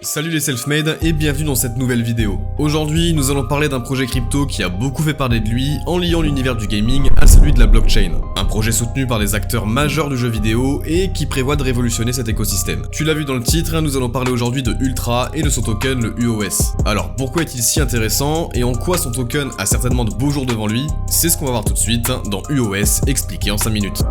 Salut les self-made et bienvenue dans cette nouvelle vidéo. Aujourd'hui, nous allons parler d'un projet crypto qui a beaucoup fait parler de lui en liant l'univers du gaming à celui de la blockchain. Un projet soutenu par des acteurs majeurs du jeu vidéo et qui prévoit de révolutionner cet écosystème. Tu l'as vu dans le titre, nous allons parler aujourd'hui de Ultra et de son token, le UOS. Alors pourquoi est-il si intéressant et en quoi son token a certainement de beaux jours devant lui? C'est ce qu'on va voir tout de suite dans UOS expliqué en 5 minutes.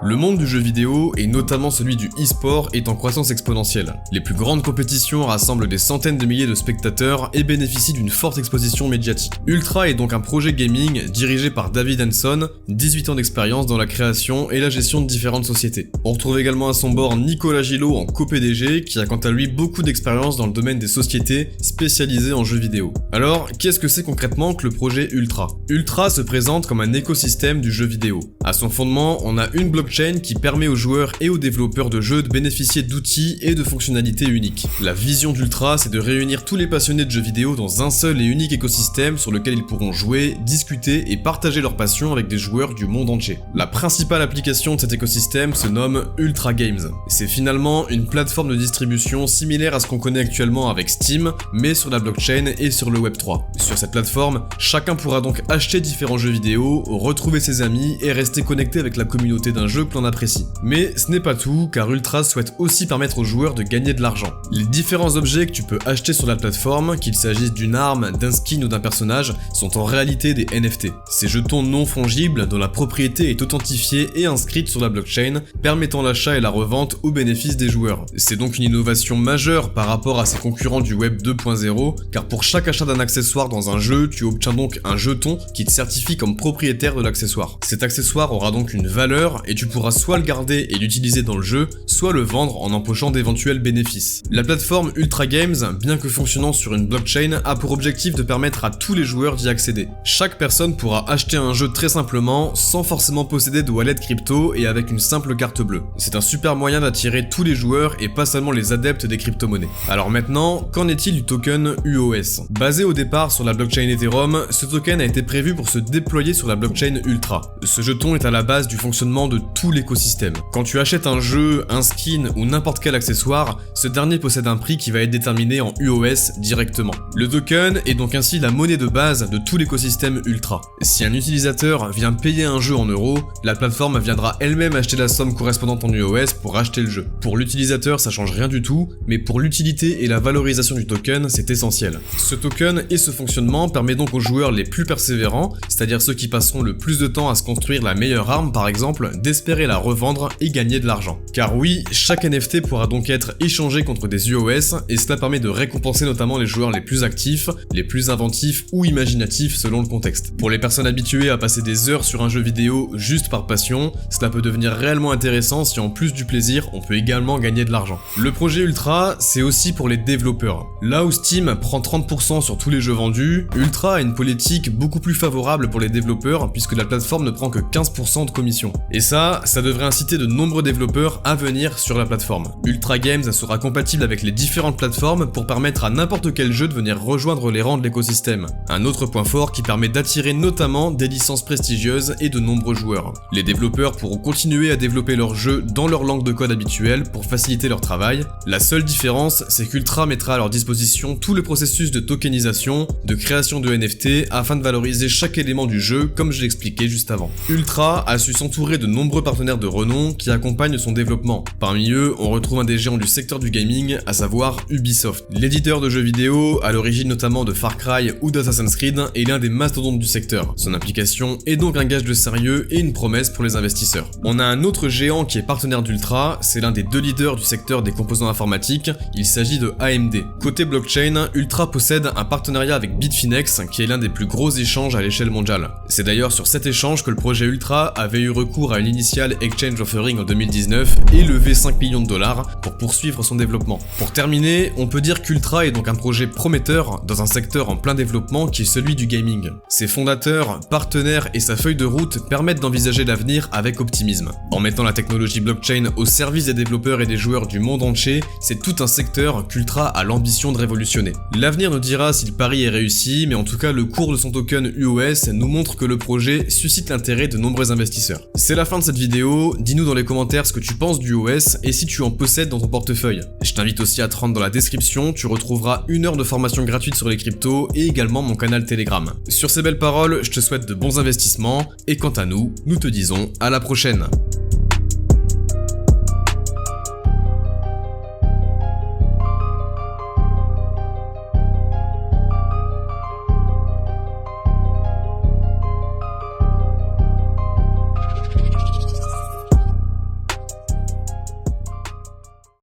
Le monde du jeu vidéo, et notamment celui du e-sport, est en croissance exponentielle. Les plus grandes compétitions rassemblent des centaines de milliers de spectateurs et bénéficient d'une forte exposition médiatique. Ultra est donc un projet gaming dirigé par David Henson, 18 ans d'expérience dans la création et la gestion de différentes sociétés. On retrouve également à son bord Nicolas Gillot en co-PDG, qui a quant à lui beaucoup d'expérience dans le domaine des sociétés spécialisées en jeux vidéo. Alors, qu'est-ce que c'est concrètement que le projet Ultra? Ultra se présente comme un écosystème du jeu vidéo. À son fondement, on a une blockchain qui permet aux joueurs et aux développeurs de jeux de bénéficier d'outils et de fonctionnalités uniques. La vision d'Ultra, c'est de réunir tous les passionnés de jeux vidéo dans un seul et unique écosystème sur lequel ils pourront jouer, discuter et partager leur passion avec des joueurs du monde entier. La principale application de cet écosystème se nomme Ultra Games. C'est finalement une plateforme de distribution similaire à ce qu'on connaît actuellement avec Steam, mais sur la blockchain et sur le Web3. Sur cette plateforme, chacun pourra donc acheter différents jeux vidéo, retrouver ses amis et rester connecté avec la communauté d'un jeu que l'on apprécie. Mais ce n'est pas tout, car Ultra souhaite aussi permettre aux joueurs de gagner de l'argent. Les différents objets que tu peux acheter sur la plateforme, qu'il s'agisse d'une arme, d'un skin ou d'un personnage, sont en réalité des NFT. Ces jetons non fongibles, dont la propriété est authentifiée et inscrite sur la blockchain, permettant l'achat et la revente au bénéfice des joueurs. C'est donc une innovation majeure par rapport à ses concurrents du Web 2.0, car pour chaque achat d'un accessoire dans un jeu, tu obtiens donc un jeton qui te certifie comme propriétaire de l'accessoire. Cet accessoire aura donc une valeur et tu pourras soit le garder et l'utiliser dans le jeu, soit le vendre en empochant d'éventuels bénéfices. La plateforme Ultra Games, bien que fonctionnant sur une blockchain, a pour objectif de permettre à tous les joueurs d'y accéder. Chaque personne pourra acheter un jeu très simplement, sans forcément posséder de wallet crypto et avec une simple carte bleue. C'est un super moyen d'attirer tous les joueurs et pas seulement les adeptes des crypto-monnaies. Alors maintenant, qu'en est-il du token UOS? Basé au départ sur la blockchain Ethereum, ce token a été prévu pour se déployer sur la blockchain Ultra. Ce jeton est à la base du fonctionnement de tout l'écosystème. Quand tu achètes un jeu, un skin ou n'importe quel accessoire, ce dernier possède un prix qui va être déterminé en UOS directement. Le token est donc ainsi la monnaie de base de tout l'écosystème Ultra. Si un utilisateur vient payer un jeu en euros, la plateforme viendra elle-même acheter la somme correspondante en UOS pour acheter le jeu. Pour l'utilisateur, ça change rien du tout, mais pour l'utilité et la valorisation du token, c'est essentiel. Ce token et ce fonctionnement permet donc aux joueurs les plus persévérants, c'est-à-dire ceux qui passeront le plus de temps à se construire la meilleure arme par exemple, d'espérer la revendre et gagner de l'argent. Car oui, chaque NFT pourra donc être échangé contre des UOS et cela permet de récompenser notamment les joueurs les plus actifs, les plus inventifs ou imaginatifs selon le contexte. Pour les personnes habituées à passer des heures sur un jeu vidéo juste par passion, cela peut devenir réellement intéressant si en plus du plaisir, on peut également gagner de l'argent. Le projet Ultra, c'est aussi pour les développeurs. Là où Steam prend 30% sur tous les jeux vendus, Ultra a une politique beaucoup plus favorable pour les développeurs puisque la plateforme ne prend que 15% de commission. Et ça devrait inciter de nombreux développeurs à venir sur la plateforme. Ultra Games sera compatible avec les différentes plateformes pour permettre à n'importe quel jeu de venir rejoindre les rangs de l'écosystème. Un autre point fort qui permet d'attirer notamment des licences prestigieuses et de nombreux joueurs. Les développeurs pourront continuer à développer leurs jeux dans leur langue de code habituelle pour faciliter leur travail. La seule différence, c'est qu'Ultra mettra à leur disposition tout le processus de tokenisation, de création de NFT afin de valoriser chaque élément du jeu comme je l'expliquais juste avant. Ultra a su s'entourer de nombreux partenaires de renom qui accompagnent son développement. Parmi eux, on retrouve un des géants du secteur du gaming, à savoir Ubisoft. L'éditeur de jeux vidéo, à l'origine notamment de Far Cry ou d'Assassin's Creed, est l'un des mastodontes du secteur. Son implication est donc un gage de sérieux et une promesse pour les investisseurs. On a un autre géant qui est partenaire d'Ultra, c'est l'un des deux leaders du secteur des composants informatiques, il s'agit de AMD. Côté blockchain, Ultra possède un partenariat avec Bitfinex, qui est l'un des plus gros échanges à l'échelle mondiale. C'est d'ailleurs sur cet échange que le projet Ultra avait eu recours à une initiale exchange offering en 2019 et levé 5 millions de dollars pour poursuivre son développement. Pour terminer, on peut dire qu'Ultra est donc un projet prometteur dans un secteur en plein développement qui est celui du gaming. Ses fondateurs, partenaires et sa feuille de route permettent d'envisager l'avenir avec optimisme. En mettant la technologie blockchain au service des développeurs et des joueurs du monde entier, c'est tout un secteur qu'Ultra a l'ambition de révolutionner. L'avenir nous dira si le pari est réussi, mais en tout cas le cours de son token UOS nous montre que le projet suscite l'intérêt de nombreux investisseurs. C'est la fin de cette vidéo. vidéo, dis-nous dans les commentaires ce que tu penses du OS et si tu en possèdes dans ton portefeuille. Je t'invite aussi à te rendre dans la description, tu retrouveras 1 heure de formation gratuite sur les cryptos et également mon canal Telegram. Sur ces belles paroles, je te souhaite de bons investissements et quant à nous, nous te disons à la prochaine.